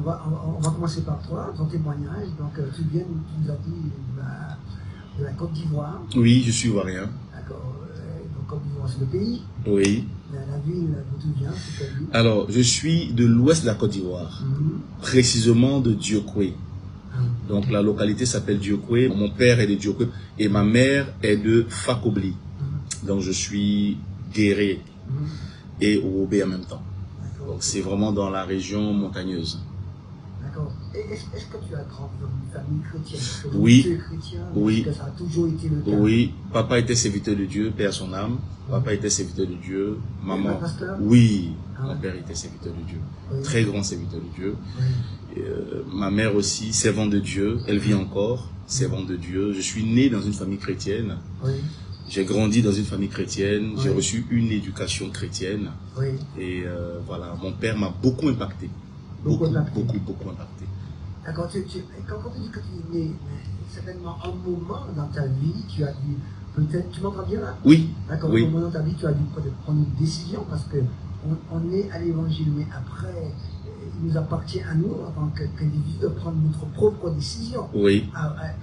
on va commencer par toi, ton témoignage. Donc, tu nous as dit de la Côte d'Ivoire. Oui, je suis ivoirien. D'accord. Donc, Côte d'Ivoire, c'est le pays. Oui. La ville d'où tu viens, c'est quelle ville? Alors, je suis de l'ouest de la Côte d'Ivoire, précisément de Diokwe. Donc, la localité s'appelle Diokwe. Mon père est de Diokwe et ma mère est de Fakobli. Donc, je suis guéré et Oubé en même temps. Donc, c'est vraiment dans la région montagneuse. D'accord. Est-ce que tu as grandi dans une famille chrétienne? Oui. Tu es chrétien? Oui. Est-ce que ça a toujours été le cas? Oui. Papa était serviteur de Dieu, paix à son âme. Papa était serviteur de Dieu. Maman. Pasteur? Oui. Ah. Mon père était serviteur de Dieu. Oui. Très grand serviteur de Dieu. Oui. Ma mère aussi, servante de Dieu. Elle vit encore, servante de Dieu. Je suis né dans une famille chrétienne. Oui. J'ai grandi dans une famille chrétienne. Oui. J'ai reçu une éducation chrétienne. Oui. Et voilà, mon père m'a beaucoup impacté. Beaucoup impacté. D'accord. Quand tu dis que tu es né, certainement un moment dans ta vie, tu as dû, peut-être, tu m'entends bien là? Oui. D'accord. Oui. Un moment dans ta vie, tu as dû peut-être prendre une décision parce que on est à l'évangile, mais après, il nous appartient à nous, en tant qu'individus, de prendre notre propre décision. Oui.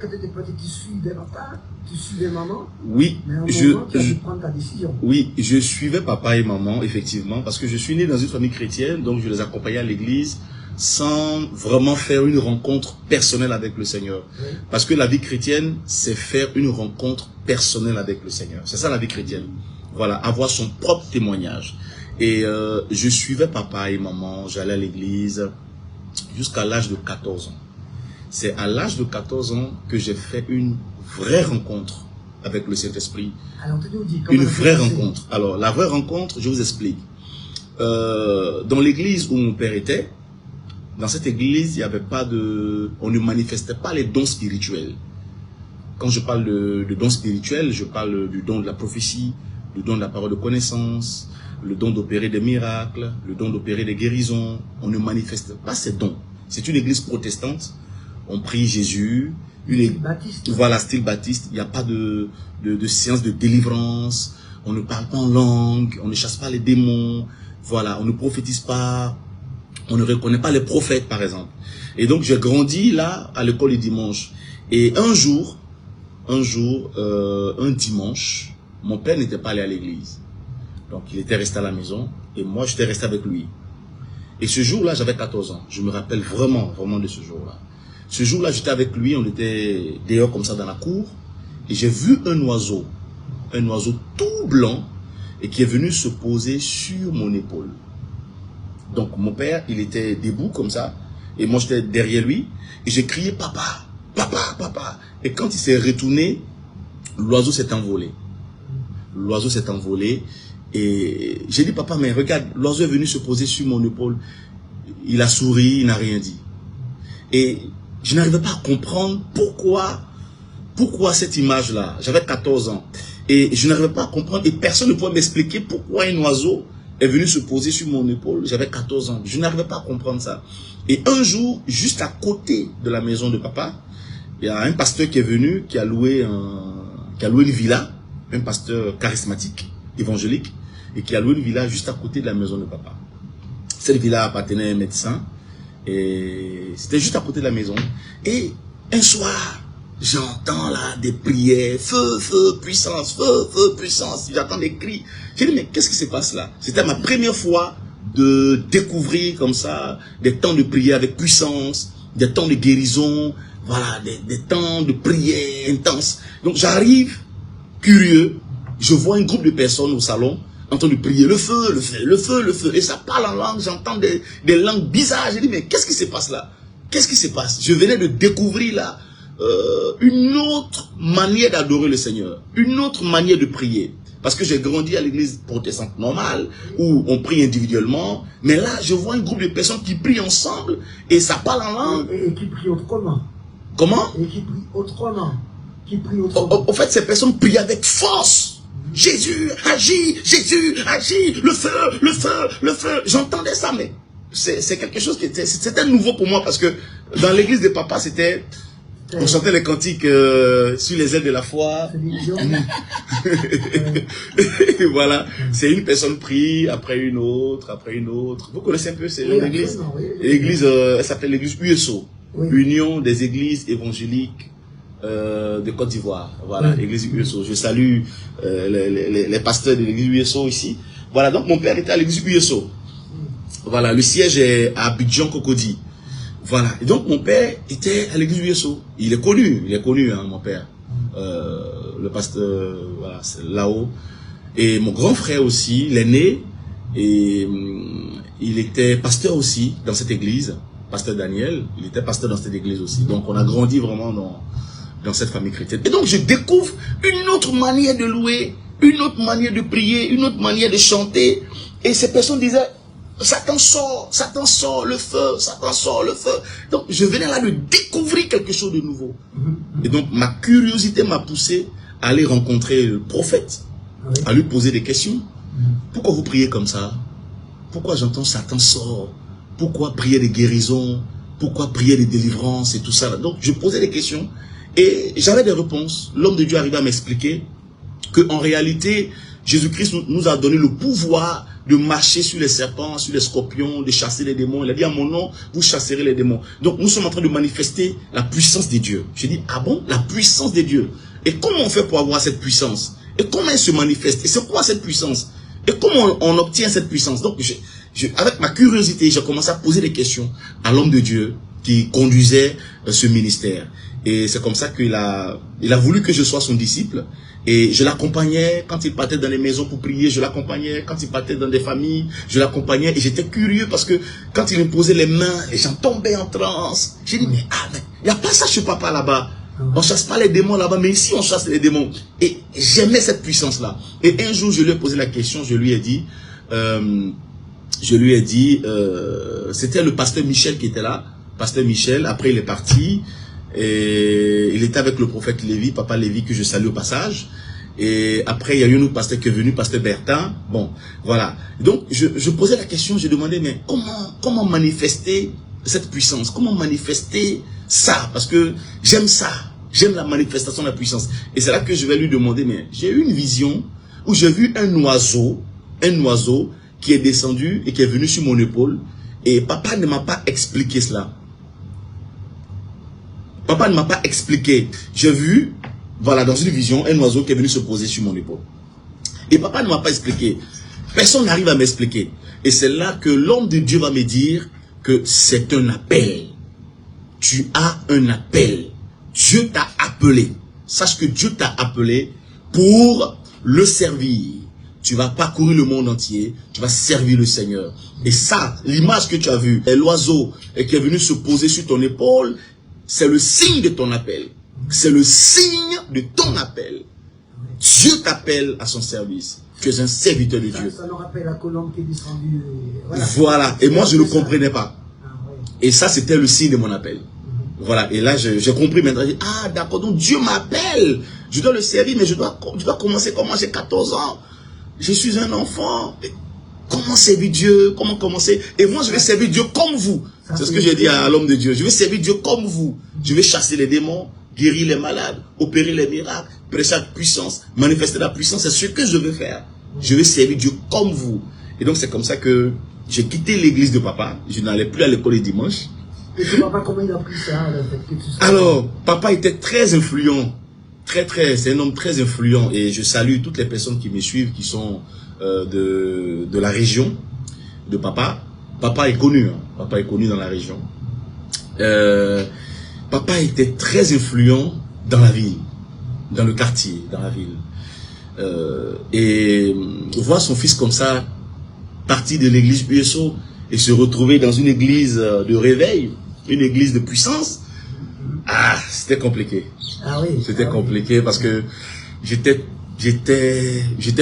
Quand tu étais petit, tu suivais papa, tu suivais maman. Oui. Mais à un moment, tu as dû prendre ta décision. Oui, je suivais papa et maman, effectivement, parce que je suis né dans une famille chrétienne, donc je les accompagnais à l'église sans vraiment faire une rencontre personnelle avec le Seigneur. Oui. Parce que la vie chrétienne, c'est faire une rencontre personnelle avec le Seigneur. C'est ça la vie chrétienne. Voilà, avoir son propre témoignage. Et je suivais papa et maman, j'allais à l'église jusqu'à l'âge de 14 ans. C'est à l'âge de 14 ans que j'ai fait une vraie rencontre avec le Saint-Esprit. Alors, tu nous dis, Une vraie rencontre. Alors, la vraie rencontre, je vous explique. Dans l'église où mon père était, dans cette église, il y avait pas de, on ne manifestait pas les dons spirituels. Quand je parle de dons spirituels, je parle du don de la prophétie, du don de la parole de connaissance, le don d'opérer des miracles, le don d'opérer des guérisons. On ne manifeste pas ces dons. C'est une église protestante. On prie Jésus. Baptiste. Voilà, style baptiste. Il n'y a pas de séance de délivrance. On ne parle pas en langue. On ne chasse pas les démons. Voilà, on ne prophétise pas. On ne reconnaît pas les prophètes, par exemple. Et donc, j'ai grandi là, à l'école du dimanche. Et un dimanche, mon père n'était pas allé à l'église. Donc, il était resté à la maison. Et moi, j'étais resté avec lui. Et ce jour-là, j'avais 14 ans. Je me rappelle vraiment de ce jour-là. Ce jour-là, j'étais avec lui. On était dehors comme ça dans la cour. Et j'ai vu un oiseau tout blanc. Et qui est venu se poser sur mon épaule. Donc, mon père, il était debout comme ça. Et moi, j'étais derrière lui. Et j'ai crié, papa, papa, papa. Et quand il s'est retourné, l'oiseau s'est envolé. L'oiseau s'est envolé. Et j'ai dit, papa, mais regarde, l'oiseau est venu se poser sur mon épaule. Il a souri, il n'a rien dit. Et je n'arrivais pas à comprendre pourquoi cette image-là. J'avais 14 ans. Et je n'arrivais pas à comprendre. Et personne ne pouvait m'expliquer pourquoi un oiseau est venu se poser sur mon épaule. J'avais 14 ans. Je n'arrivais pas à comprendre ça. Et un jour, juste à côté de la maison de papa, il y a un pasteur qui est venu, qui a loué une villa, un pasteur charismatique, évangélique, et qui a loué une villa juste à côté de la maison de papa. Cette villa appartenait à un médecin, et c'était juste à côté de la maison. Et un soir, j'entends là des prières, feu, feu, puissance, j'entends des cris. J'ai dit, mais qu'est-ce qui se passe là? C'était ma première fois de découvrir comme ça des temps de prière avec puissance, des temps de guérison, voilà, des temps de prière intense. Donc j'arrive, curieux, je vois un groupe de personnes au salon en train de prier, le feu, le feu, le feu, le feu. Et ça parle en langue, j'entends des langues bizarres. J'ai dit, mais qu'est-ce qui se passe là? Qu'est-ce qui se passe? Je venais de découvrir là une autre manière d'adorer le Seigneur, une autre manière de prier. Parce que j'ai grandi à l'église protestante normale, où on prie individuellement, mais là, je vois un groupe de personnes qui prient ensemble, et ça parle en langue. Et qui prient autrement. Comment? Et qui prient autrement. Qui prient autrement. En fait, ces personnes prient avec force. Jésus agit, le feu, le feu, le feu. J'entendais ça, mais c'est quelque chose qui était nouveau pour moi, parce que dans l'église de papa, c'était On chantait les cantiques sur les ailes de la foi. Voilà, c'est une personne prie, après une autre, après une autre. Vous connaissez un peu ces gens d'église? L'église, elle s'appelle l'église USO, Union des églises évangéliques de Côte d'Ivoire. Voilà, l'église USO. Je salue les pasteurs de l'église USO ici. Voilà, donc mon père était à l'église USO. Voilà, le siège est à Abidjan Cocody. Voilà, et donc mon père était à l'église USO. Il est connu, hein, mon père. Le pasteur, voilà, c'est là-haut. Et mon grand frère aussi, l'aîné, et il était pasteur aussi dans cette église. Pasteur Daniel, il était pasteur dans cette église aussi. Donc on a grandi vraiment dans cette famille chrétienne. Et donc je découvre une autre manière de louer, une autre manière de prier, une autre manière de chanter. Et ces personnes disaient, Satan sort le feu, Satan sort le feu. Donc je venais là de découvrir quelque chose de nouveau. Et donc ma curiosité m'a poussé à aller rencontrer le prophète, à lui poser des questions. Pourquoi vous priez comme ça? Pourquoi j'entends Satan sort? Pourquoi prier des guérisons? Pourquoi prier des délivrances et tout ça? Donc je posais des questions et j'avais des réponses. L'homme de Dieu arrivait à m'expliquer qu'en réalité, Jésus-Christ nous a donné le pouvoir de marcher sur les serpents, sur les scorpions, de chasser les démons. Il a dit à mon nom, vous chasserez les démons. Donc nous sommes en train de manifester la puissance des dieux. J'ai dit, ah bon, la puissance des dieux. Et comment on fait pour avoir cette puissance? Et comment elle se manifeste? Et c'est quoi cette puissance? Et comment on obtient cette puissance? Donc avec ma curiosité, j'ai commencé à poser des questions à l'homme de Dieu qui conduisait ce ministère. Et c'est comme ça qu'il a voulu que je sois son disciple. Et je l'accompagnais quand il partait dans les maisons pour prier, je l'accompagnais quand il partait dans des familles, je l'accompagnais. Et j'étais curieux parce que quand il me posait les mains, les gens tombaient en transe. J'ai dit, mais il n'y a pas ça chez papa là-bas. On chasse pas les démons là-bas, mais ici on chasse les démons. Et j'aimais cette puissance-là. Et un jour, je lui ai posé la question, je lui ai dit, c'était le pasteur Michel qui était là. Pasteur Michel, après il est parti. Et il était avec le prophète Lévi, papa Lévi, que je salue au passage. Et après, il y a eu un autre pasteur qui est venu, pasteur Bertin. Bon, voilà. Donc, je posais la question, je demandais, mais comment manifester cette puissance? Comment manifester ça? Parce que j'aime ça. J'aime la manifestation de la puissance. Et c'est là que je vais lui demander, mais j'ai eu une vision où j'ai vu un oiseau qui est descendu et qui est venu sur mon épaule. Et papa ne m'a pas expliqué cela. Papa ne m'a pas expliqué. J'ai vu, voilà, dans une vision, un oiseau qui est venu se poser sur mon épaule. Et papa ne m'a pas expliqué. Personne n'arrive à m'expliquer. Et c'est là que l'homme de Dieu va me dire que c'est un appel. Tu as un appel. Dieu t'a appelé. Sache que Dieu t'a appelé pour le servir. Tu vas parcourir le monde entier. Tu vas servir le Seigneur. Et ça, l'image que tu as vue, l'oiseau qui est venu se poser sur ton épaule, c'est le signe de ton appel. C'est le signe de ton appel. Dieu t'appelle à son service. Tu es un serviteur de Dieu. Ça nous rappelle la colombe qui est descendue. Voilà. Et moi, je ne comprenais pas. Et ça, c'était le signe de mon appel. Voilà. Et là, j'ai compris maintenant. Ah, d'accord. Donc, Dieu m'appelle. Je dois le servir, mais je dois commencer comme moi. J'ai 14 ans. Je suis un enfant. Comment servir Dieu? Comment commencer? Et moi, je vais servir Dieu comme vous. C'est ce que j'ai dit à l'homme de Dieu. Je vais servir Dieu comme vous. Je vais chasser les démons, guérir les malades, opérer les miracles, prêcher la puissance, manifester la puissance. C'est ce que je vais faire. Je vais servir Dieu comme vous. Et donc, c'est comme ça que j'ai quitté l'église de papa. Je n'allais plus à l'école les dimanches. Et ton papa, comment il a pris ça? Alors, papa était très influent. C'est un homme très influent. Et je salue toutes les personnes qui me suivent, qui sont de la région de papa. Papa est connu, hein. Papa est connu dans la région. Papa était très influent dans la ville, dans le quartier, dans la ville. Et voir son fils comme ça, partir de l'église USO et se retrouver dans une église de réveil, une église de puissance, c'était compliqué. Ah oui. C'était compliqué parce que j'étais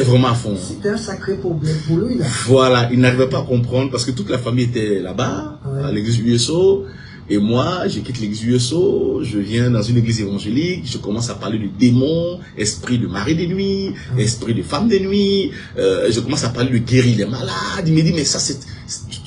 vraiment à fond. C'était un sacré problème pour lui, là. Voilà, il n'arrivait pas à comprendre parce que toute la famille était là-bas, à l'église USO. Et moi, je quitte l'église USO, je viens dans une église évangélique, je commence à parler de démons, esprit de mari de nuit, esprit de femme de nuit. Je commence à parler de guérir les malades. Il me dit, mais ça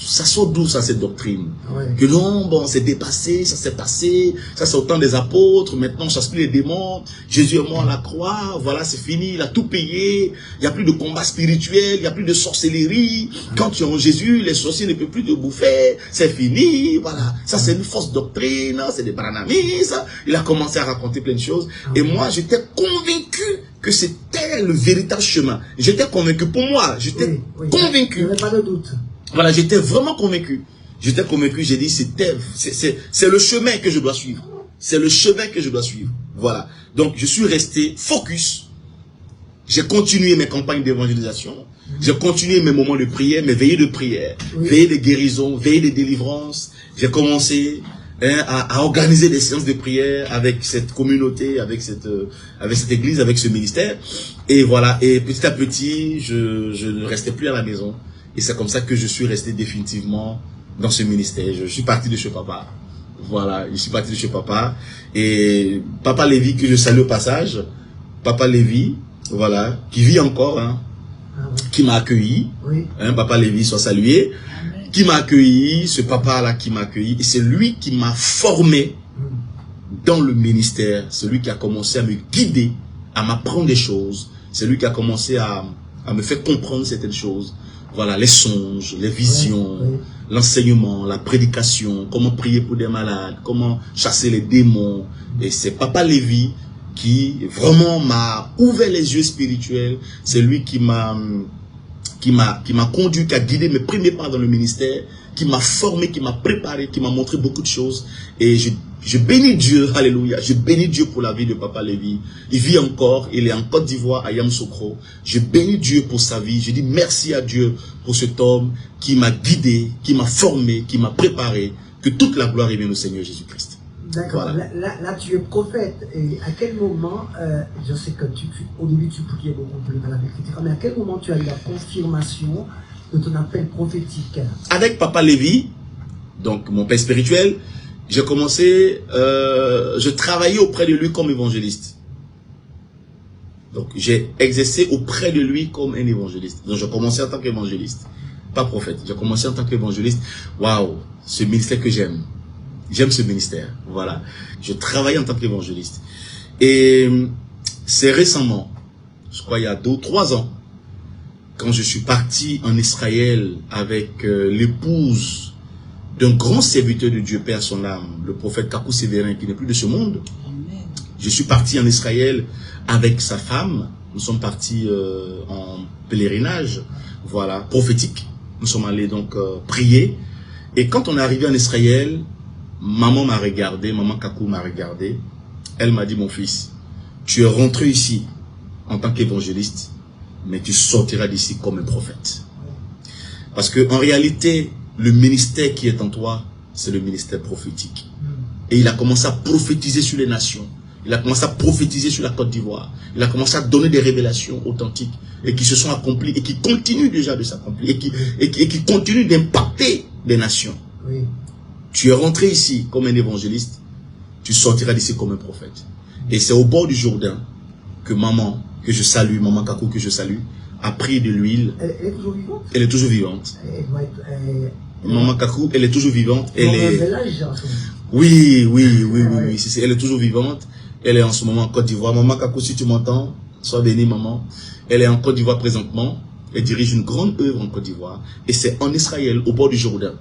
ça sort d'où ça, cette doctrine? Ouais. Que non, bon, c'est dépassé, ça s'est passé, ça c'est au temps des apôtres, maintenant on chasse plus les démons, Jésus est mort à la croix, voilà, c'est fini, il a tout payé, il n'y a plus de combat spirituel, il n'y a plus de sorcellerie, quand tu es en Jésus, les sorciers ne peuvent plus te bouffer, c'est fini, voilà, ça c'est une fausse doctrine, c'est des branamis, ça. Il a commencé à raconter plein de choses, et moi j'étais convaincu que c'était le véritable chemin. J'étais convaincu, pour moi, j'étais convaincu. Il n'y avait pas de doute. Voilà, j'étais vraiment convaincu. J'étais convaincu, j'ai dit, c'est le chemin que je dois suivre. C'est le chemin que je dois suivre. Voilà. Donc, je suis resté focus. J'ai continué mes campagnes d'évangélisation. J'ai continué mes moments de prière, mes veillées de prière, veillées de guérison, veillées de délivrance. J'ai commencé à organiser des séances de prière avec cette communauté, avec cette église, avec ce ministère. Et voilà. Et petit à petit, je ne restais plus à la maison. Et c'est comme ça que je suis resté définitivement dans ce ministère. Je suis parti de chez papa. Voilà, je suis parti de chez papa. Et Papa Lévy, que je salue au passage. Papa Lévy, voilà, qui vit encore, hein, qui m'a accueilli. Hein, Papa Lévy soit salué. Qui m'a accueilli, ce papa-là qui m'a accueilli. Et c'est lui qui m'a formé dans le ministère. C'est lui qui a commencé à me guider, à m'apprendre des choses. C'est lui qui a commencé à me faire comprendre certaines choses. Voilà, les songes, les visions, l'enseignement, la prédication, comment prier pour des malades, comment chasser les démons. Et c'est Papa Lévy qui vraiment m'a ouvert les yeux spirituels. C'est lui qui m'a conduit, qui a guidé mes premiers pas dans le ministère, qui m'a formé, qui m'a préparé, qui m'a montré beaucoup de choses. Et je bénis Dieu, alléluia, je bénis Dieu pour la vie de Papa Lévy. Il vit encore, il est en Côte d'Ivoire, à Yamoussoukro. Je bénis Dieu pour sa vie. Je dis merci à Dieu pour cet homme qui m'a guidé, qui m'a formé, qui m'a préparé. Que toute la gloire revienne au Seigneur Jésus-Christ. D'accord, voilà. Là tu es prophète. Et à quel moment, je sais que au début tu priais beaucoup plus malade, etc. Mais à quel moment tu as eu la confirmation de ton appel prophétique? Avec Papa Lévy, donc mon père spirituel, j'ai commencé, je travaillais auprès de lui comme évangéliste. Donc j'ai exercé auprès de lui comme un évangéliste. Donc j'ai commencé en tant qu'évangéliste, pas prophète. J'ai commencé en tant qu'évangéliste. Waouh, ce ministère que j'aime. J'aime ce ministère, voilà. Je travaille en tant qu'évangéliste. Et c'est récemment, je crois il y a 2 ou 3 ans, quand je suis parti en Israël avec l'épouse d'un grand serviteur de Dieu, Père son âme, le prophète Kakou Sévérin, qui n'est plus de ce monde. Amen. Je suis parti en Israël avec sa femme. Nous sommes partis en pèlerinage, voilà, prophétique. Nous sommes allés donc prier. Et quand on est arrivé en Israël, maman m'a regardé, maman Kakou m'a regardé. Elle m'a dit, mon fils, tu es rentré ici en tant qu'évangéliste, mais tu sortiras d'ici comme un prophète. Parce que en réalité, le ministère qui est en toi, c'est le ministère prophétique. Et il a commencé à prophétiser sur les nations. Il a commencé à prophétiser sur la Côte d'Ivoire. Il a commencé à donner des révélations authentiques et qui se sont accomplies et qui continuent déjà de s'accomplir et qui continuent d'impacter les nations. Oui. Tu es rentré ici comme un évangéliste, tu sortiras d'ici comme un prophète. Et c'est au bord du Jourdain que maman, que je salue, maman Kakou que je salue, a pris de l'huile. Elle est toujours vivante? Elle est toujours vivante. Maman Kakou, elle est toujours vivante. Elle est... Oui. Elle est toujours vivante. Elle est en ce moment en Côte d'Ivoire. Maman Kakou, si tu m'entends, sois bénie maman. Elle est en Côte d'Ivoire présentement. Elle dirige une grande œuvre en Côte d'Ivoire. Et c'est en Israël, au bord du Jourdain.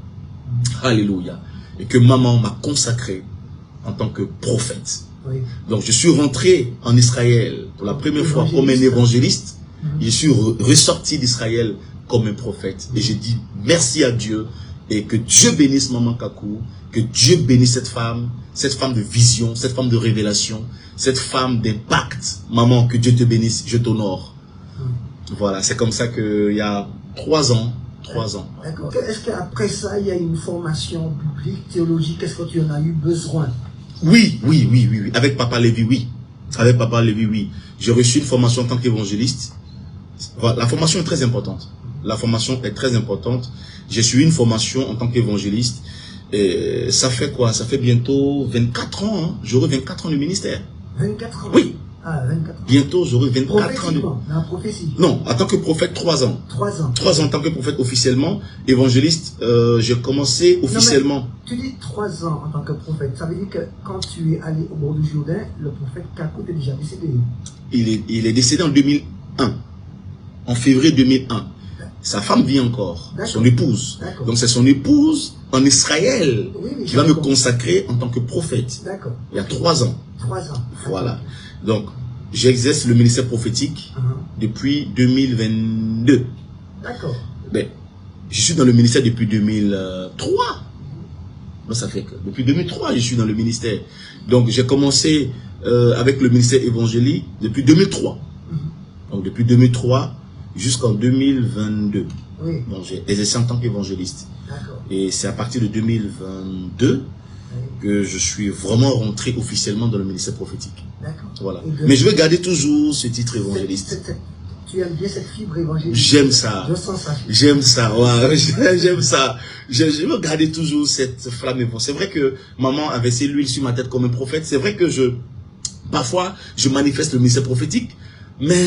Alléluia. Et que maman m'a consacré en tant que prophète. Oui. Donc je suis rentré en Israël pour la première fois comme un évangéliste. Je suis ressorti d'Israël comme un prophète. Et j'ai dit merci à Dieu. Et que Dieu bénisse maman Kakou. Que Dieu bénisse cette femme de vision, cette femme de révélation, cette femme d'impact. Maman, que Dieu te bénisse, je t'honore. Voilà, c'est comme ça qu'il y a 3 ans. 3 ans. D'accord. Est-ce qu'après ça, il y a une formation biblique, théologique? Est-ce que tu en as eu besoin? Oui. Avec Papa Lévy, oui. Avec Papa Lévy, oui. J'ai reçu une formation en tant qu'évangéliste. Voilà, la formation est très importante. La formation est très importante. J'ai suivi une formation en tant qu'évangéliste. Et ça fait quoi? Ça fait bientôt 24 ans. Hein. J'aurai 24 ans de ministère. 24 ans? Oui. Ah, 24 ans. Bientôt, j'aurai 24 ans. Dans la prophétie. Non, en tant que prophète, 3 ans. 3 ans. 3 ans en tant que prophète officiellement. Évangéliste, j'ai commencé officiellement. Non, tu dis 3 ans en tant que prophète. Ça veut dire que quand tu es allé au bord du Jourdain, le prophète Kakou est déjà décédé. Il est décédé en 2001. En février 2001. Sa femme vit encore, son épouse. Donc c'est son épouse en Israël qui va me consacrer en tant que prophète. Il y a 3 ans. 3 ans. Voilà. Donc j'exerce le ministère prophétique depuis 2022. D'accord. Ben, je suis dans le ministère depuis 2003. Non, ça fait que depuis 2003, je suis dans le ministère. Donc j'ai commencé avec le ministère évangélique depuis 2003. Donc depuis 2003 jusqu'en 2022. Oui. Donc j'ai exercé en tant qu'évangéliste. Et c'est à partir de 2022 que je suis vraiment rentré officiellement dans le ministère prophétique. Voilà. Mais je vais garder toujours ce titre évangéliste. Tu aimes bien cette fibre évangélique? J'aime ça. Je sens ça. J'aime ça, ouais, j'aime ça. Je veux garder toujours cette flamme évangélique. C'est vrai que maman a versé l'huile sur ma tête comme un prophète. C'est vrai que parfois, je manifeste le ministère prophétique, mais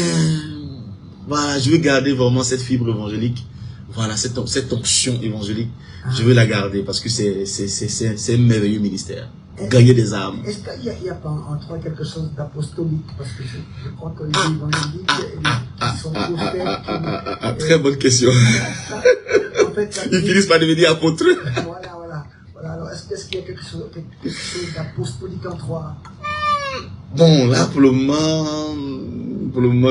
voilà, je veux garder vraiment cette fibre évangélique. Voilà, cette onction évangélique. Je veux la garder parce que c'est un merveilleux ministère. Gagner des âmes. Est-ce qu'il n'y a pas en toi quelque chose d'apostolique? Parce que je crois que les évangéliques qui sont prophètes... Très bonne question. En fait, ils finissent par devenir apôtres. Voilà. Alors, est-ce qu'il y a quelque chose d'apostolique en toi? Bon, là, pour le moment,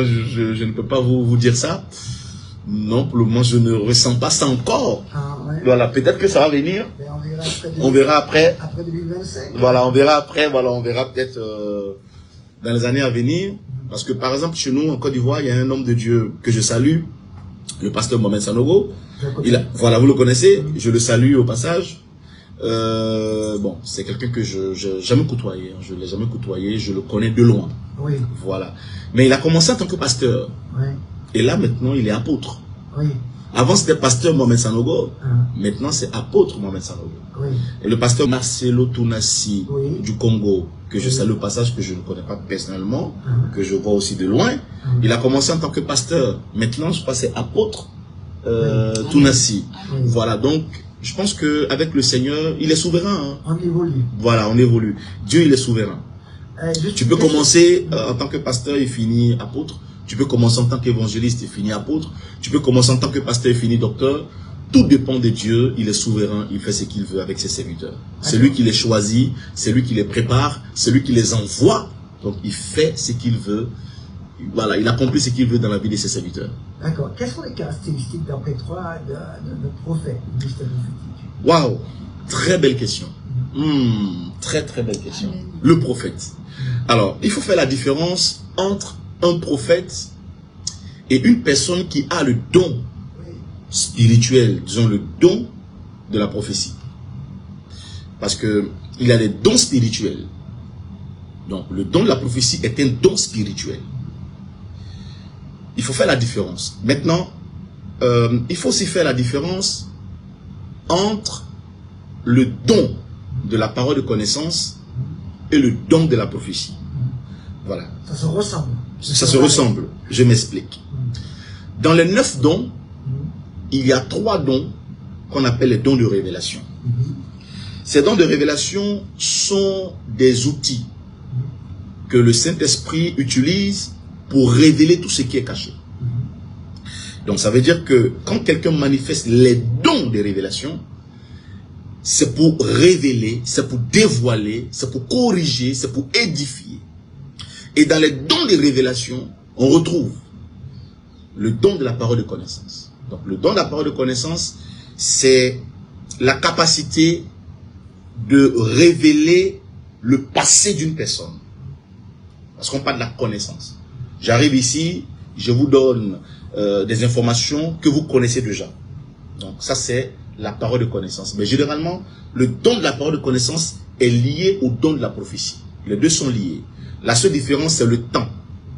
je ne peux pas vous dire ça. Non, pour le moment, je ne ressens pas ça encore. Voilà, peut-être que ça va venir. On verra après. Après 2025. Voilà, on verra après. Voilà, on verra peut-être dans les années à venir. Parce que, par exemple, chez nous, en Côte d'Ivoire, il y a un homme de Dieu que je salue, le pasteur Mohamed Sanogo. Voilà, vous le connaissez. Je le salue au passage. Bon, c'est quelqu'un que je n'ai jamais côtoyé. Je ne l'ai jamais côtoyé. Je le connais de loin. Oui. Voilà. Mais il a commencé en tant que pasteur. Oui. Et là, maintenant, il est apôtre. Oui. Avant, c'était pasteur Mohamed Sanogo. Maintenant, c'est apôtre Mohamed Sanogo. Oui. Et le pasteur Marcelo Tounassi du Congo, que je salue au passage, que je ne connais pas personnellement, que je vois aussi de loin. Il a commencé en tant que pasteur. Maintenant, je crois que c'est apôtre Tounassi. Voilà, donc, je pense qu'avec le Seigneur, il est souverain. On évolue. Voilà, on évolue. Dieu, il est souverain. Tu peux commencer en tant que pasteur et finir apôtre. Tu peux commencer en tant qu'évangéliste et finir apôtre. Tu peux commencer en tant que pasteur et finir docteur. Tout dépend de Dieu. Il est souverain. Il fait ce qu'il veut avec ses serviteurs. C'est lui qui les choisit. C'est lui qui les prépare. C'est lui qui les envoie. Donc, il fait ce qu'il veut. Voilà, il accomplit ce qu'il veut dans la vie de ses serviteurs. D'accord. Quelles sont les caractéristiques, d'après toi, de prophète, du ministère prophétique? Waouh! Très belle question. Très, très belle question. Le prophète. Alors, il faut faire la différence entre un prophète et une personne qui a le don spirituel, disons le don de la prophétie. Parce que il y a des dons spirituels. Donc le don de la prophétie est un don spirituel. Il faut faire la différence. Maintenant, il faut aussi faire la différence entre le don de la parole de connaissance et le don de la prophétie. Voilà. Ça se ressemble. Ça se ressemble. Je m'explique. Dans les 9 dons, il y a 3 dons qu'on appelle les dons de révélation. Ces dons de révélation sont des outils que le Saint-Esprit utilise pour révéler tout ce qui est caché. Donc ça veut dire que quand quelqu'un manifeste les dons de révélation, c'est pour révéler, c'est pour dévoiler, c'est pour corriger, c'est pour édifier. Et dans les dons de révélation, on retrouve le don de la parole de connaissance. Donc le don de la parole de connaissance, c'est la capacité de révéler le passé d'une personne. Parce qu'on parle de la connaissance. J'arrive ici, je vous donne des informations que vous connaissez déjà. Donc ça c'est la parole de connaissance. Mais généralement, le don de la parole de connaissance est lié au don de la prophétie. Les deux sont liés. La seule différence, c'est le temps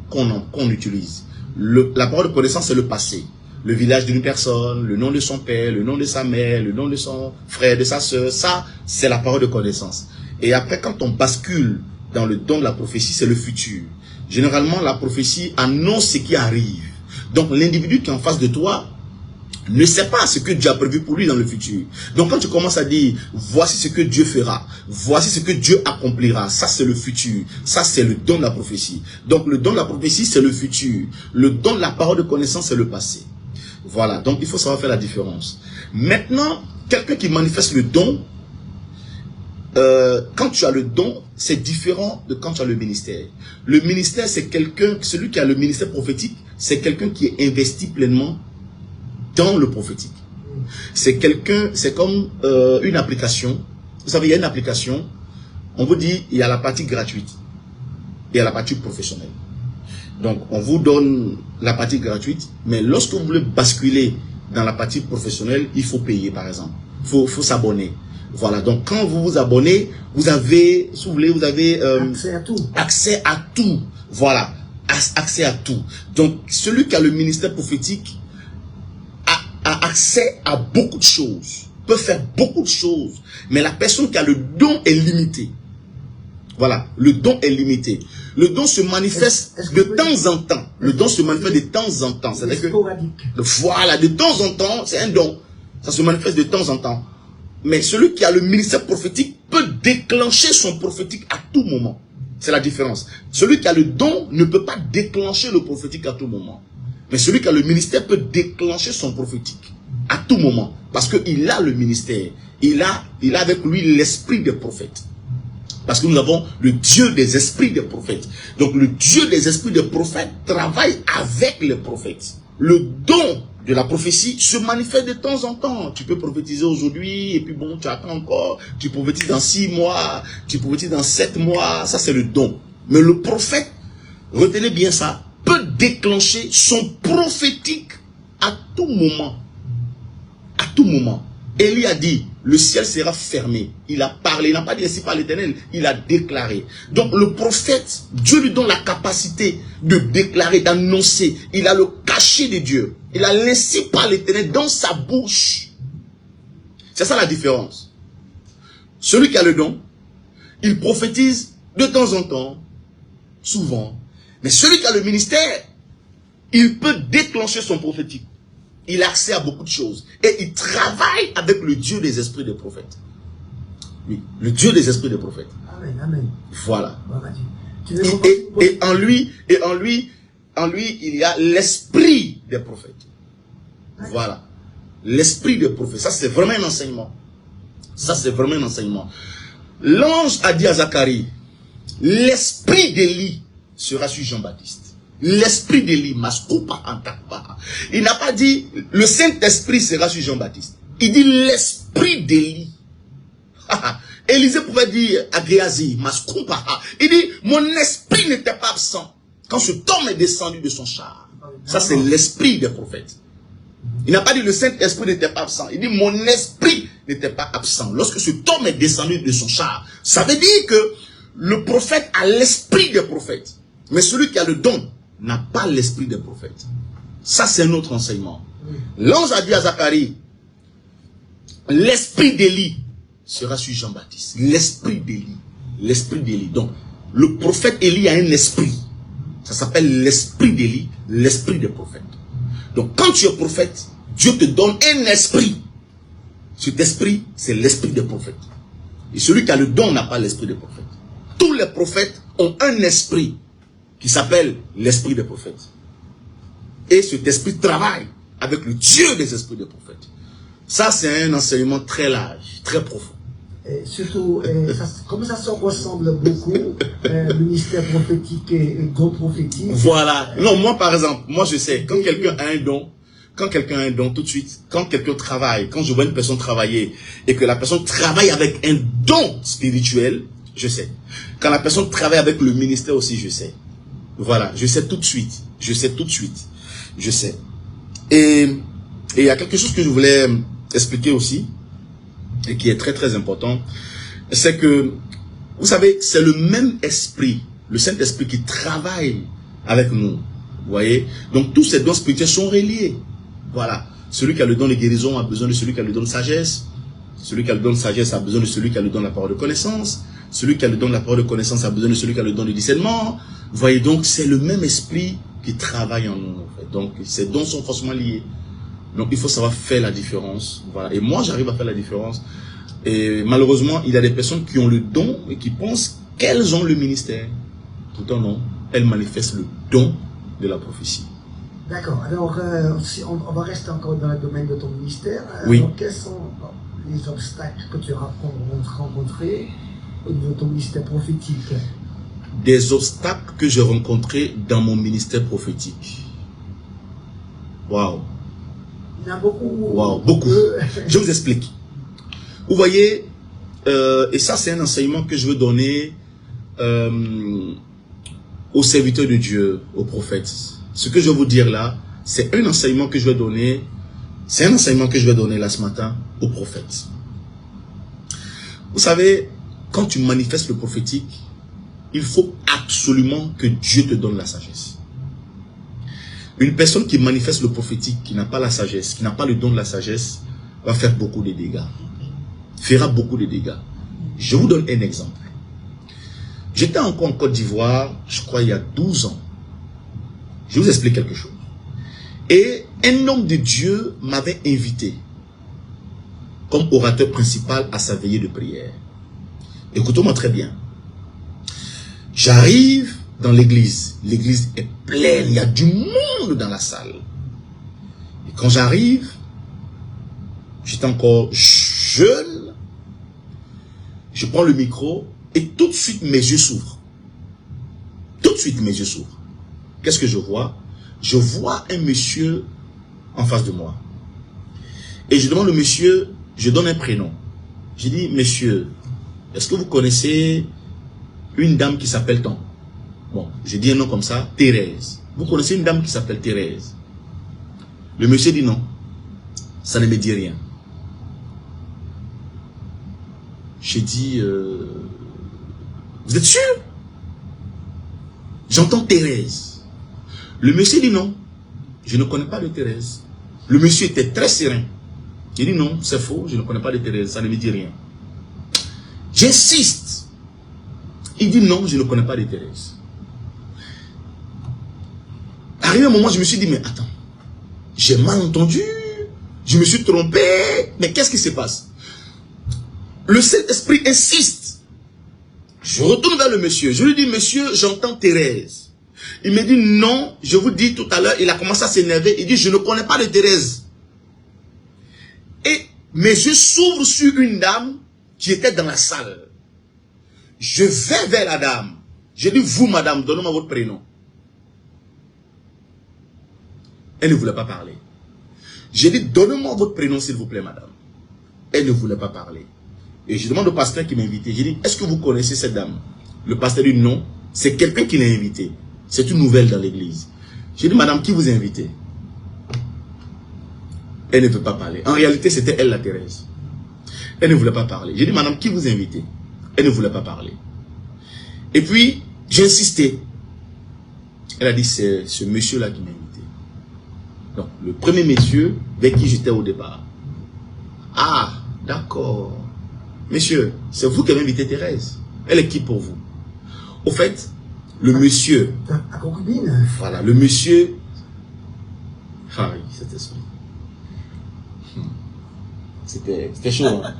qu'on utilise. La parole de connaissance, c'est le passé. Le village d'une personne, le nom de son père, le nom de sa mère, le nom de son frère, de sa soeur. Ça, c'est la parole de connaissance. Et après, quand on bascule dans le don de la prophétie, c'est le futur. généralement, la prophétie annonce ce qui arrive. Donc, l'individu qui est en face de toi ne sait pas ce que Dieu a prévu pour lui dans le futur. Donc, quand tu commences à dire, voici ce que Dieu fera, voici ce que Dieu accomplira, ça c'est le futur, ça c'est le don de la prophétie. Donc, le don de la prophétie, c'est le futur. Le don de la parole de connaissance, c'est le passé. Voilà, donc il faut savoir faire la différence. Maintenant, quelqu'un qui manifeste le don, quand tu as le don, c'est différent de quand tu as le ministère. Le ministère, c'est quelqu'un, celui qui a le ministère prophétique, c'est quelqu'un qui est investi pleinement dans le prophétique. C'est quelqu'un, c'est comme une application. Vous savez, il y a une application, on vous dit, il y a la partie gratuite et il y a la partie professionnelle. Donc, on vous donne la partie gratuite, mais lorsque vous voulez basculer dans la partie professionnelle, il faut payer, par exemple. Il faut s'abonner. Voilà, donc quand vous vous abonnez, vous avez, si vous voulez, vous avez accès à tout. Accès à tout. Voilà, accès à tout. Donc, celui qui a le ministère prophétique a accès à beaucoup de choses, peut faire beaucoup de choses, mais la personne qui a le don est limitée. Voilà, le don est limité. Le don se manifeste de temps en temps. Le don se manifeste de temps en temps. C'est-à-dire que, voilà, de temps en temps, c'est un don. Ça se manifeste de temps en temps. Mais celui qui a le ministère prophétique peut déclencher son prophétique à tout moment. C'est la différence. Celui qui a le don ne peut pas déclencher le prophétique à tout moment. Mais celui qui a le ministère peut déclencher son prophétique à tout moment. Parce qu'il a le ministère. Il a avec lui l'esprit des prophètes. Parce que nous avons le Dieu des esprits des prophètes. Donc le Dieu des esprits des prophètes travaille avec les prophètes. Le don de la prophétie se manifeste de temps en temps. Tu peux prophétiser aujourd'hui et puis bon, tu attends encore. Tu prophétises dans 6 mois, tu prophétises dans 7 mois. Ça c'est le don. Mais le prophète, retenez bien ça, peut déclencher son prophétique à tout moment. À tout moment. Élie a dit, le ciel sera fermé. Il a parlé, il n'a pas dit ainsi par l'Éternel, il a déclaré. Donc le prophète, Dieu lui donne la capacité de déclarer, d'annoncer. Il a le cachet de Dieu. Il a laissé par l'Éternel dans sa bouche. C'est ça la différence. Celui qui a le don, il prophétise de temps en temps, souvent. Mais celui qui a le ministère, il peut déclencher son prophétique. Il a accès à beaucoup de choses. Et il travaille avec le Dieu des esprits des prophètes. Oui, le Dieu des esprits des prophètes. Amen, amen. Voilà. Et en lui, il y a l'esprit des prophètes. Voilà. L'esprit des prophètes. Ça, c'est vraiment un enseignement. Ça, c'est vraiment un enseignement. L'ange a dit à Zacharie, l'esprit d'Élie sera sur Jean-Baptiste. L'esprit d'Élie, Maskupa Antakpa. Il n'a pas dit le Saint-Esprit sera sur Jean-Baptiste. Il dit l'esprit d'Élie. Élisée pouvait dire à Géasi, Maskupa. Il dit mon esprit n'était pas absent quand cet homme est descendu de son char. Ça, c'est l'esprit des prophètes. Il n'a pas dit le Saint-Esprit n'était pas absent. Il dit mon esprit n'était pas absent. Lorsque cet homme est descendu de son char, ça veut dire que le prophète a l'esprit des prophètes. Mais celui qui a le don n'a pas l'esprit des prophètes. Ça, c'est un autre enseignement. L'ange a dit à Zacharie, l'esprit d'Élie sera sur Jean-Baptiste. L'esprit d'Élie. L'esprit d'Élie. Donc, le prophète Élie a un esprit. Ça s'appelle l'esprit d'Élie, l'esprit des prophètes. Donc, quand tu es prophète, Dieu te donne un esprit. Cet esprit, c'est l'esprit des prophètes. Et celui qui a le don n'a pas l'esprit des prophètes. Tous les prophètes ont un esprit qui s'appelle l'esprit des prophètes. Et cet esprit travaille avec le Dieu des esprits des prophètes. Ça, c'est un enseignement très large, très profond. Et surtout, comme ça se ressemble beaucoup, ministère prophétique et don prophétique. Voilà. Non, moi par exemple, moi je sais, quand quelqu'un a un don, tout de suite, quand quelqu'un travaille, quand je vois une personne travailler, et que la personne travaille avec un don spirituel, je sais. Quand la personne travaille avec le ministère aussi, je sais. Voilà, je sais tout de suite. Je sais tout de suite. Je sais. Et il y a quelque chose que je voulais expliquer aussi, et qui est très très important, c'est que, vous savez, c'est le même esprit, le Saint-Esprit qui travaille avec nous. Vous voyez? Donc tous ces dons spirituels sont reliés. Voilà. Celui qui a le don de guérison a besoin de celui qui a le don de sagesse. Celui qui a le don de sagesse a besoin de celui qui a le don de la parole de connaissance. Celui qui a le don de la parole de connaissance a besoin de celui qui a le don de discernement. Vous voyez, donc c'est le même esprit qui travaille en nous. En fait. Donc ces dons sont forcément liés. Donc il faut savoir faire la différence. Voilà. Et moi j'arrive à faire la différence. Et malheureusement, il y a des personnes qui ont le don et qui pensent qu'elles ont le ministère. Pourtant non, elles manifestent le don de la prophétie. D'accord. Alors, on va rester encore dans le domaine de ton ministère. Oui. Alors, quels sont les obstacles que tu as rencontrés au niveau de ton ministère prophétique? Des obstacles que j'ai rencontrés dans mon ministère prophétique. Waouh. Il y en a beaucoup. Waouh, beaucoup. Je vous explique. Vous voyez, et ça c'est un enseignement que je veux donner aux serviteurs de Dieu, aux prophètes. Ce que je vais vous dire là, c'est un enseignement que je vais donner, c'est un enseignement que je vais donner là ce matin aux prophètes. Vous savez, quand tu manifestes le prophétique, il faut absolument que Dieu te donne la sagesse. Une personne qui manifeste le prophétique, qui n'a pas la sagesse, qui n'a pas le don de la sagesse, va faire beaucoup de dégâts. Fera beaucoup de dégâts. Je vous donne un exemple. J'étais encore en Côte d'Ivoire, je crois il y a 12 ans. Je vous explique quelque chose. Et un homme de Dieu m'avait invité comme orateur principal à sa veillée de prière. Écoutez-moi très bien. J'arrive dans l'église. L'église est pleine. Il y a du monde dans la salle. Et quand j'arrive, j'étais encore jeune. Je prends le micro et tout de suite mes yeux s'ouvrent. Tout de suite mes yeux s'ouvrent. Qu'est-ce que je vois? Je vois un monsieur en face de moi. Et je demande au monsieur, je donne un prénom. Je dis, monsieur, est-ce que vous connaissez une dame qui s'appelle tant? Bon, je dis un nom comme ça, Thérèse. Vous connaissez une dame qui s'appelle Thérèse? Le monsieur dit non. Ça ne me dit rien. J'ai dit, vous êtes sûr? J'entends Thérèse. Le monsieur dit non, je ne connais pas de Thérèse. Le monsieur était très serein. Il dit non, c'est faux, je ne connais pas de Thérèse, ça ne me dit rien. J'insiste. Il dit non, je ne connais pas de Thérèse. Arrivé un moment, je me suis dit, mais attends, j'ai mal entendu, je me suis trompé, mais qu'est-ce qui se passe? Le Saint-Esprit insiste. Je retourne vers le monsieur, je lui dis, monsieur, j'entends Thérèse. Il me dit non, je vous dis tout à l'heure, il a commencé à s'énerver, il dit je ne connais pas de Thérèse. Et mes yeux s'ouvrent sur une dame qui était dans la salle. Je vais vers la dame. Je dis vous madame, donnez-moi votre prénom. Elle ne voulait pas parler. J'ai dit donnez-moi votre prénom s'il vous plaît madame. Elle ne voulait pas parler. Et je demande au pasteur qui m'a invité, j'ai dit est-ce que vous connaissez cette dame? Le pasteur dit non, c'est quelqu'un qui l'a invité. C'est une nouvelle dans l'église. J'ai dit, madame, qui vous a invité? Elle ne veut pas parler. En réalité, c'était elle, la Thérèse. Elle ne voulait pas parler. J'ai dit, madame, qui vous a invité? Elle ne voulait pas parler. Et puis, j'ai insisté. Elle a dit, c'est ce monsieur-là qui m'a invité. Donc, le premier monsieur avec qui j'étais au départ. Ah, d'accord. Monsieur, c'est vous qui avez invité Thérèse. Elle est qui pour vous? Au fait, le monsieur, ta concubine. Voilà, le monsieur. Ah oui, cet esprit. C'était chaud. Hein?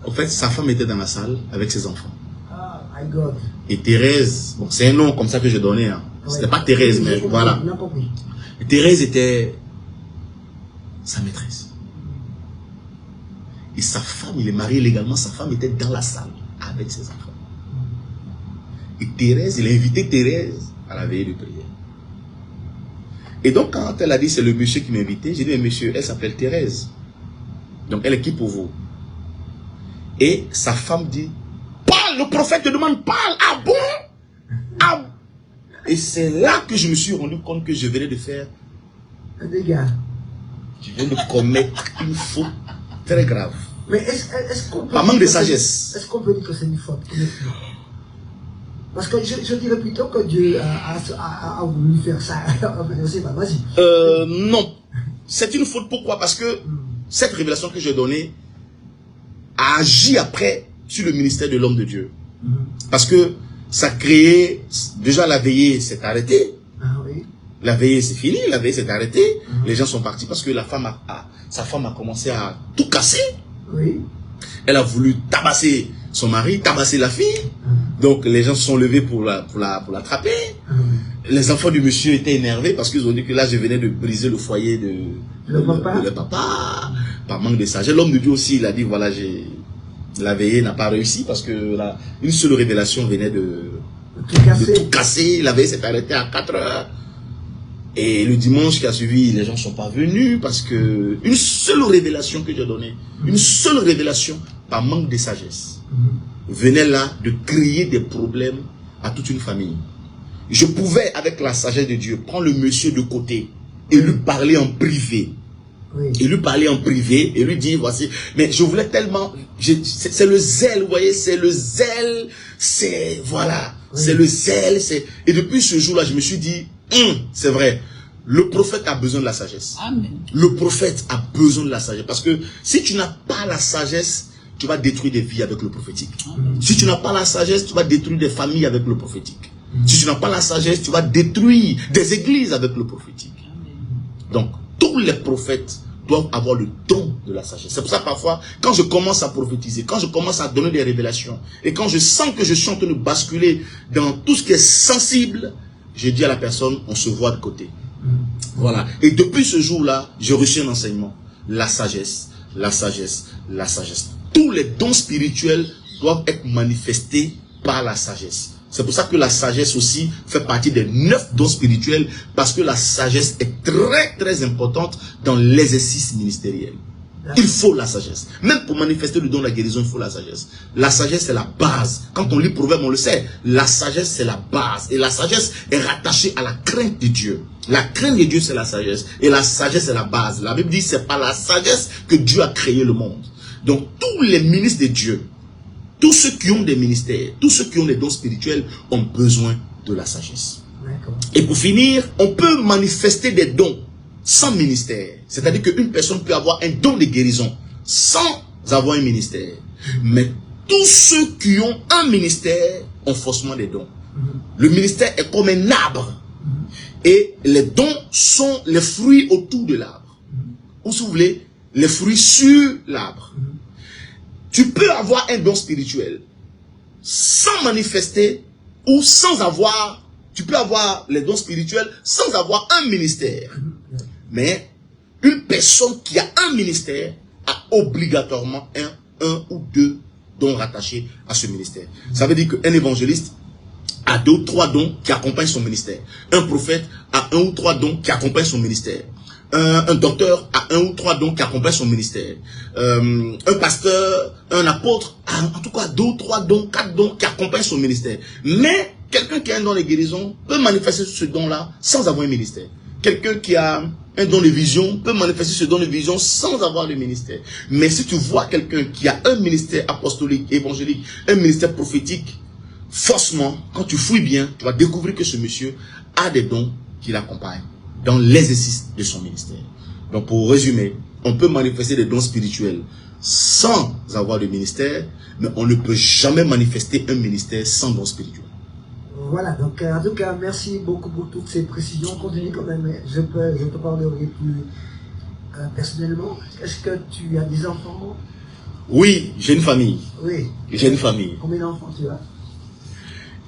En fait, sa femme était dans la salle avec ses enfants. Ah, my God. Et Thérèse, bon, c'est un nom comme ça que je donnais. Hein. C'était pas Thérèse, mais voilà. Et Thérèse était sa maîtresse. Et sa femme, il est marié légalement, sa femme était dans la salle avec ses enfants. Et Thérèse, il a invité Thérèse à la veillée de prière. Et donc, quand elle a dit c'est le monsieur qui m'a invité, j'ai dit, mais monsieur, elle s'appelle Thérèse. Donc, elle est qui pour vous? Et sa femme dit, parle, le prophète te demande, parle, ah bon? Ah. Et c'est là que je me suis rendu compte que je venais de faire un dégât. Je viens de commettre une faute très grave. Mais est-ce qu'on peut... Par manque de sagesse. Est-ce qu'on peut dire que c'est une faute? Parce que je dirais plutôt que Dieu a voulu faire ça. Vas-y. Non. C'est une faute. Pourquoi? Parce que cette révélation que j'ai donnée a agi après sur le ministère de l'homme de Dieu. Parce que ça créait, déjà la veillée s'est arrêtée. Ah oui. La veillée c'est fini, la veillée s'est arrêtée. Les gens sont partis parce que sa femme a commencé à tout casser. Oui. Elle a voulu tabasser son mari, tabasser la fille. Donc les gens se sont levés pour l'attraper. Les enfants du monsieur étaient énervés parce qu'ils ont dit que là je venais de briser le foyer de le papa. Par manque de sagesse. L'homme de Dieu aussi, il a dit voilà, la veillée n'a pas réussi parce que là, une seule révélation venait de tout casser. La veillée s'est arrêtée à 4 heures. Et le dimanche qui a suivi, les gens ne sont pas venus parce que une seule révélation que j'ai donnée, une seule révélation par manque de sagesse, venait là de créer des problèmes à toute une famille. Je pouvais, avec la sagesse de Dieu, prendre le monsieur de côté et lui parler en privé. Oui. Et lui parler en privé et lui dire voici, mais je voulais tellement, c'est le zèle, vous voyez, c'est le zèle, c'est, voilà, oui. C'est le zèle, et depuis ce jour-là, je me suis dit, c'est vrai, le prophète a besoin de la sagesse. Amen. Le prophète a besoin de la sagesse, parce que si tu n'as pas la sagesse, tu vas détruire des vies avec le prophétique. Amen. Si tu n'as pas la sagesse, tu vas détruire des familles avec le prophétique. Si tu n'as pas la sagesse, tu vas détruire des églises avec le prophétique. Amen. Donc, tous les prophètes doivent avoir le don de la sagesse. C'est pour ça parfois, quand je commence à prophétiser, quand je commence à donner des révélations, et quand je sens que je suis en train de basculer dans tout ce qui est sensible, je dis à la personne, on se voit de côté. Voilà. Et depuis ce jour-là, j'ai reçu un enseignement. La sagesse, la sagesse, la sagesse. Tous les dons spirituels doivent être manifestés par la sagesse. C'est pour ça que la sagesse aussi fait partie des 9 dons spirituels, parce que la sagesse est très très importante dans l'exercice ministériel. Il faut la sagesse. Même pour manifester le don de la guérison, il faut la sagesse. La sagesse, c'est la base. Quand on lit Proverbe, on le sait. La sagesse, c'est la base. Et la sagesse est rattachée à la crainte de Dieu. La crainte de Dieu, c'est la sagesse. Et la sagesse, c'est la base. La Bible dit, c'est par la sagesse que Dieu a créé le monde. Donc, tous les ministres de Dieu, tous ceux qui ont des ministères, tous ceux qui ont des dons spirituels ont besoin de la sagesse. Et pour finir, on peut manifester des dons sans ministère. C'est-à-dire qu'une personne peut avoir un don de guérison sans avoir un ministère. Mais tous ceux qui ont un ministère ont forcément des dons. Le ministère est comme un arbre. Et les dons sont les fruits autour de l'arbre. Ou si vous voulez, les fruits sur l'arbre. Tu peux avoir un don spirituel sans manifester ou sans avoir, tu peux avoir les dons spirituels sans avoir un ministère. Mais une personne qui a un ministère a obligatoirement un ou deux dons rattachés à ce ministère. Ça veut dire qu'un évangéliste a 2 ou 3 dons qui accompagnent son ministère. Un prophète a 1 ou 3 dons qui accompagnent son ministère. Un docteur a 1 ou 3 dons qui accompagnent son ministère. Un pasteur, un apôtre a en tout cas 2 ou 3 dons, 4 dons qui accompagnent son ministère. Mais quelqu'un qui a un don de guérison peut manifester ce don-là sans avoir un ministère. Quelqu'un qui a un don de vision peut manifester ce don de vision sans avoir de ministère. Mais si tu vois quelqu'un qui a un ministère apostolique, évangélique, un ministère prophétique, forcément, quand tu fouilles bien, tu vas découvrir que ce monsieur a des dons qui l'accompagnent dans l'exercice de son ministère. Donc pour résumer, on peut manifester des dons spirituels sans avoir de ministère, mais on ne peut jamais manifester un ministère sans don spirituel. Voilà, donc en tout cas, merci beaucoup pour toutes ces précisions. Continue quand même, je te parlerai plus personnellement. Est-ce que tu as des enfants? Oui, j'ai une famille. Oui. J'ai une famille. Combien d'enfants tu as?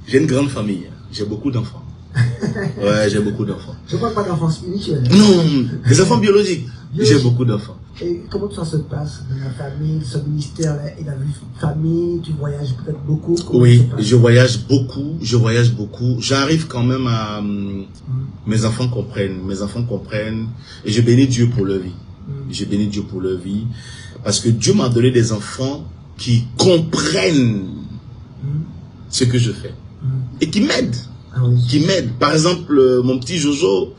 J'ai une grande famille. J'ai beaucoup d'enfants. Ouais, j'ai beaucoup d'enfants. Je ne parle pas d'enfants spirituels. Non, des enfants biologiques. J'ai beaucoup d'enfants. Et comment ça se passe dans la famille, ce ministère et la vie de famille? Tu voyages peut-être beaucoup? Oui, je voyage beaucoup. J'arrive quand même à... Mes enfants comprennent. Et je bénis Dieu pour leur vie. Je bénis Dieu pour leur vie. Parce que Dieu m'a donné des enfants qui comprennent ce que je fais. Et qui m'aident. Qui m'aident. Par exemple, mon petit Jojo,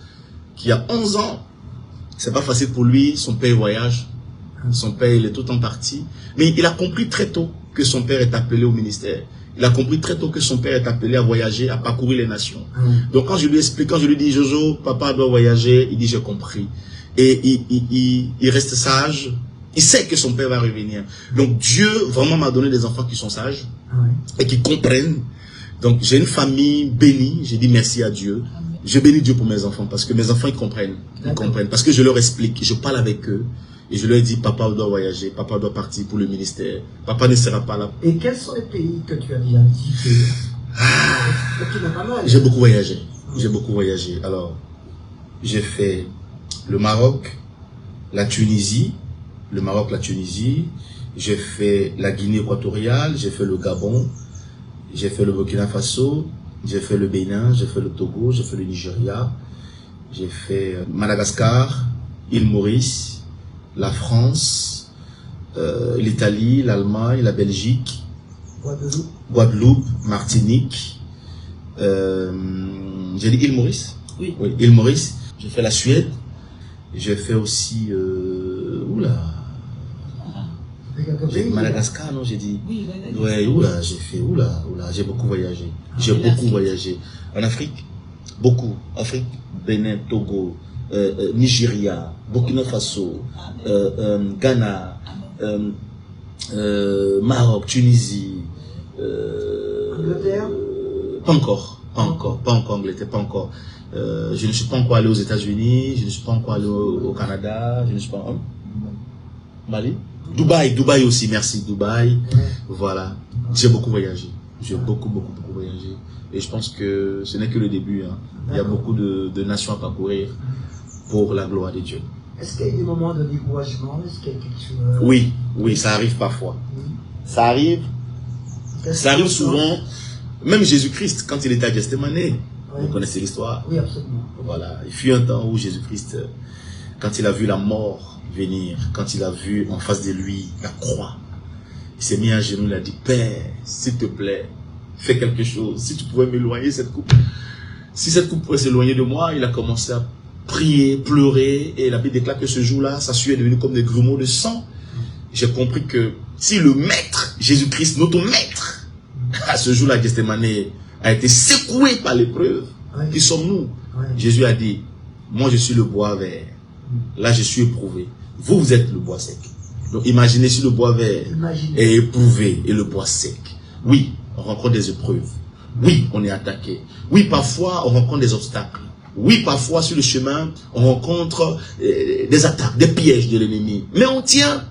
qui a 11 ans, c'est pas facile pour lui, son père voyage. Son père, il est tout le temps parti. Mais il a compris très tôt que son père est appelé au ministère. Il a compris très tôt que son père est appelé à voyager, à parcourir les nations. Donc quand je lui explique, quand je lui dis, Jojo, papa doit voyager, il dit, j'ai compris. Et il reste sage. Il sait que son père va revenir. Donc Dieu vraiment m'a donné des enfants qui sont sages et qui comprennent. Donc, j'ai une famille bénie. J'ai dit merci à Dieu. Je bénis Dieu pour mes enfants parce que mes enfants, ils comprennent. Ils comprennent. Parce que je leur explique. Je parle avec eux. Et je leur dis, papa doit voyager. Papa doit partir pour le ministère. Papa ne sera pas là. Et quels sont les pays que tu as déjà visités? J'ai beaucoup voyagé. J'ai beaucoup voyagé. Alors, j'ai fait le Maroc, la Tunisie. Le Maroc, la Tunisie. J'ai fait la Guinée équatoriale. J'ai fait le Gabon. J'ai fait le Burkina Faso. J'ai fait le Bénin. J'ai fait le Togo. J'ai fait le Nigeria. J'ai fait Madagascar, île Maurice, la France, l'Italie, l'Allemagne, la Belgique, Guadeloupe, Martinique. J'ai dit île Maurice? Oui. Oui, île Maurice. J'ai fait la Suède. J'ai fait aussi... Madagascar, non, j'ai dit. Oui, ouais, j'ai fait, j'ai beaucoup voyagé. J'ai beaucoup voyagé. En Afrique, beaucoup. Afrique, Bénin, Togo, Nigeria, Burkina Faso, Ghana, Maroc, Tunisie. Angleterre? Pas encore Angleterre, pas encore. Je ne suis pas encore allé aux États-Unis, je ne suis pas encore allé au Canada, je ne suis pas... Mali? Dubaï aussi, merci, Dubaï. Voilà, j'ai beaucoup voyagé. J'ai beaucoup voyagé. Et je pense que ce n'est que le début. Hein. Il y a beaucoup de nations à parcourir pour la gloire de Dieu. Est-ce qu'il y a eu des moments de découragement? Est-ce qu'il y a quelque chose... Oui, ça arrive parfois. Ça arrive souvent. Même Jésus-Christ, quand il était à Gethsémani, vous connaissez l'histoire? Oui, absolument. Voilà, il fut un temps où Jésus-Christ, quand il a vu la mort venir, quand il a vu en face de lui la croix, il s'est mis à genoux, il a dit, Père, s'il te plaît, fais quelque chose. Si tu pouvais m'éloigner cette coupe. Si cette coupe pouvait s'éloigner de moi, il a commencé à prier, pleurer, et la Bible déclare que ce jour-là, sa sueur est devenue comme des grumeaux de sang. J'ai compris que si le maître, Jésus-Christ, notre maître, à ce jour-là, Gethsémani a été secoué par l'épreuve, qui sommes-nous? Jésus a dit, moi je suis le bois vert, là je suis éprouvé, vous êtes le bois sec. Donc imaginez si le bois vert est éprouvé et le bois sec. Oui, on rencontre des épreuves. Oui, on est attaqué. Oui, parfois on rencontre des obstacles. Oui, parfois sur le chemin, on rencontre des attaques, des pièges de l'ennemi. Mais on tient.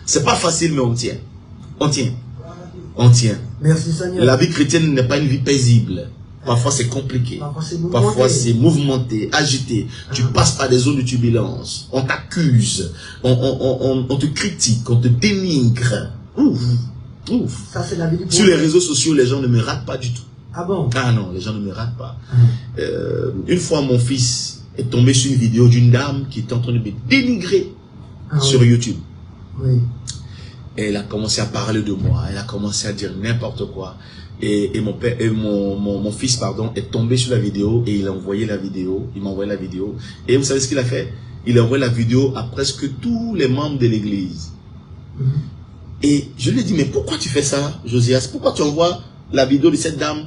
C'est pas facile, mais on tient. On tient. Merci Seigneur. La vie chrétienne n'est pas une vie paisible. Parfois c'est compliqué. Parfois c'est mouvementé, agité. Tu passes par des zones de turbulence. On t'accuse. On te critique. On te dénigre. Ouf. Ça, c'est la vie du Sur les réseaux sociaux, les gens ne me ratent pas du tout. Ah bon? Ah non, les gens ne me ratent pas. Une fois, mon fils est tombé sur une vidéo d'une dame qui était en train de me dénigrer sur YouTube. Oui. Et elle a commencé à parler de moi. Elle a commencé à dire n'importe quoi. Et mon père, mon fils, pardon, est tombé sur la vidéo et il a envoyé la vidéo. Il m'a envoyé la vidéo. Et vous savez ce qu'il a fait? Il a envoyé la vidéo à presque tous les membres de l'église. Et je lui ai dit, mais pourquoi tu fais ça, Josias? Pourquoi tu envoies la vidéo de cette dame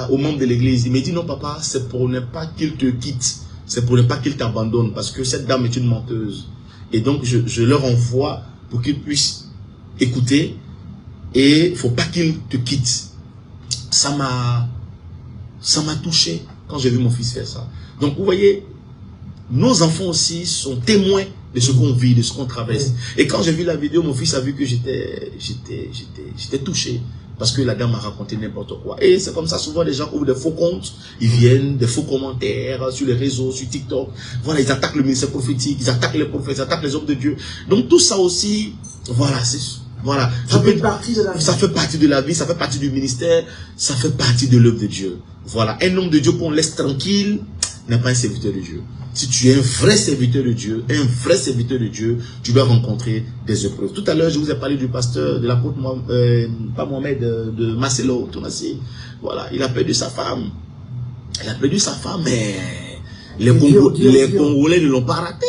aux membres de l'église? Il m'a dit, non papa, c'est pour ne pas qu'il te quitte. C'est pour ne pas qu'il t'abandonne. Parce que cette dame est une menteuse. Et donc, je leur envoie pour qu'ils puissent écouter. Et il ne faut pas qu'il te quitte. Ça m'a touché quand j'ai vu mon fils faire ça. Donc, vous voyez, nos enfants aussi sont témoins de ce qu'on vit, de ce qu'on traverse. Et quand j'ai vu la vidéo, mon fils a vu que j'étais touché. Parce que la dame a raconté n'importe quoi. Et c'est comme ça, souvent les gens ouvrent des faux comptes, ils viennent, des faux commentaires sur les réseaux, sur TikTok. Voilà, ils attaquent le ministère prophétique, ils attaquent les prophètes, ils attaquent les hommes de Dieu. Donc tout ça aussi, voilà, ça fait partie de la vie. Ça fait partie de la vie, ça fait partie du ministère, ça fait partie de l'œuvre de Dieu. Voilà, un homme de Dieu qu'on laisse tranquille n'est pas un serviteur de Dieu. Si tu es un vrai serviteur de Dieu, tu dois rencontrer des épreuves. Tout à l'heure, je vous ai parlé du pasteur, de l'apôtre Mohamed, de Marcelo Tonassi. Voilà, il a perdu sa femme. Mais les Congolais ne l'ont pas raté.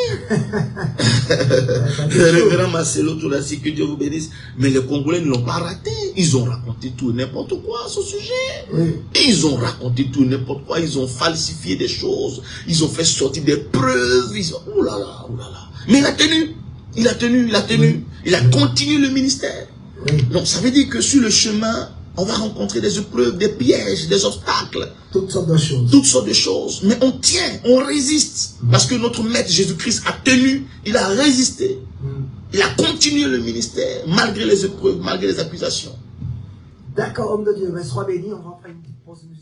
Le révérend Marcelo Tonassi, que Dieu vous bénisse. Mais les Congolais ne l'ont pas raté. Ils ont raconté tout et n'importe quoi à ce sujet. Ils ont raconté tout et n'importe quoi. Ils ont falsifié des choses. Ils ont fait sortir des preuves. Ouh là là. Mais il a tenu. Il a continué le ministère. Oui. Donc ça veut dire que sur le chemin, on va rencontrer des épreuves, des pièges, des obstacles. Toutes sortes de choses. Toutes sortes de choses. Mais on tient, on résiste. Parce que notre maître Jésus-Christ a tenu, il a résisté. Il a continué le ministère, malgré les épreuves, malgré les accusations. D'accord, homme de Dieu. Mais sois béni, on va faire une petite pause musicale.